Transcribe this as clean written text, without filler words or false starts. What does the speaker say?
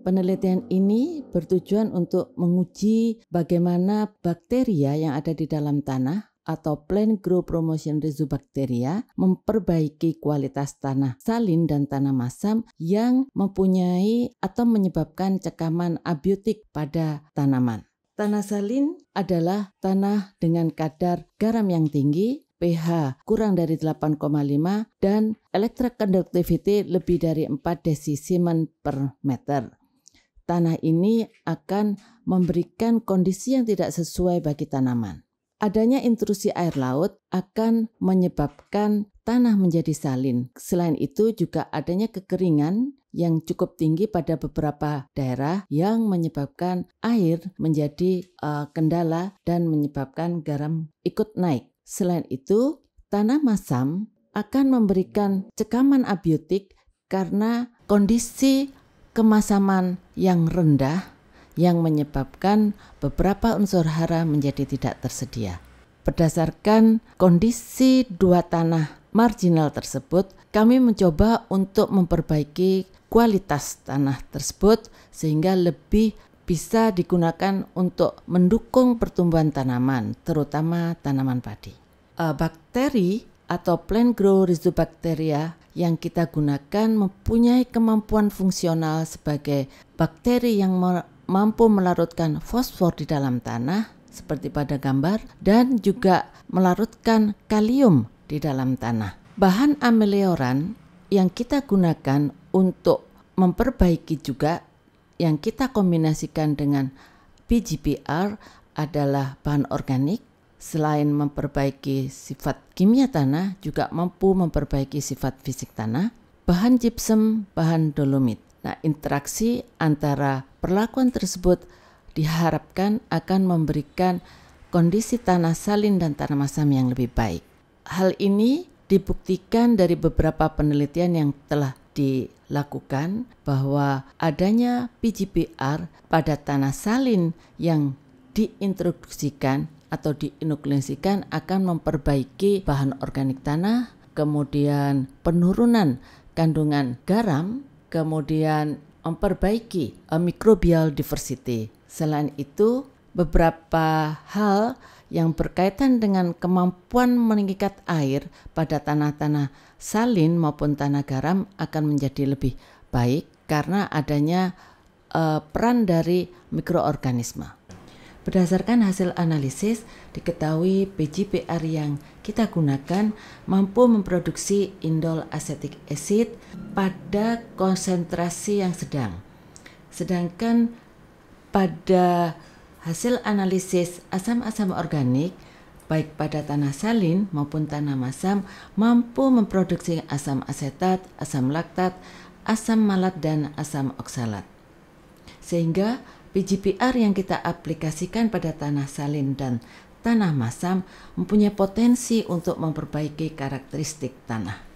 Penelitian ini bertujuan untuk menguji bagaimana bakteria yang ada di dalam tanah atau Plant Growth Promotion Rhizobacteria memperbaiki kualitas tanah salin dan tanah masam yang mempunyai atau menyebabkan cekaman abiotik pada tanaman. Tanah salin adalah tanah dengan kadar garam yang tinggi, pH kurang dari 8,5 dan electroconductivity lebih dari 4 desisiemens per meter. Tanah ini akan memberikan kondisi yang tidak sesuai bagi tanaman. Adanya intrusi air laut akan menyebabkan tanah menjadi salin. Selain itu juga adanya kekeringan yang cukup tinggi pada beberapa daerah yang menyebabkan air menjadi kendala dan menyebabkan garam ikut naik. Selain itu, tanah masam akan memberikan cekaman abiotik karena kondisi kemasaman yang rendah yang menyebabkan beberapa unsur hara menjadi tidak tersedia. Berdasarkan kondisi dua tanah marginal tersebut, kami mencoba untuk memperbaiki kualitas tanah tersebut sehingga lebih bisa digunakan untuk mendukung pertumbuhan tanaman, terutama tanaman padi. Bakteri atau Plant Growth Rhizobacteria yang kita gunakan mempunyai kemampuan fungsional sebagai bakteri yang mampu melarutkan fosfor di dalam tanah seperti pada gambar dan juga melarutkan kalium di dalam tanah. Bahan amelioran yang kita gunakan untuk memperbaiki juga yang kita kombinasikan dengan PGPR adalah bahan organik. Selain memperbaiki sifat kimia tanah, juga mampu memperbaiki sifat fisik tanah. Bahan gypsum, bahan dolomit. Nah, interaksi antara perlakuan tersebut diharapkan akan memberikan kondisi tanah salin dan tanah masam yang lebih baik. Hal ini dibuktikan dari beberapa penelitian yang telah dilakukan bahwa adanya PGPR pada tanah salin yang diintroduksikan atau diinukleasikan akan memperbaiki bahan organik tanah, kemudian penurunan kandungan garam, kemudian memperbaiki microbial diversity. Selain itu, beberapa hal yang berkaitan dengan kemampuan mengikat air pada tanah-tanah salin maupun tanah garam akan menjadi lebih baik karena adanya peran dari mikroorganisme. Berdasarkan hasil analisis, diketahui PGPR yang kita gunakan mampu memproduksi indol acetic acid pada konsentrasi yang sedang. Sedangkan pada hasil analisis asam-asam organik, baik pada tanah salin maupun tanah masam, mampu memproduksi asam asetat, asam laktat, asam malat, dan asam oksalat. Sehingga PGPR yang kita aplikasikan pada tanah salin dan tanah masam mempunyai potensi untuk memperbaiki karakteristik tanah.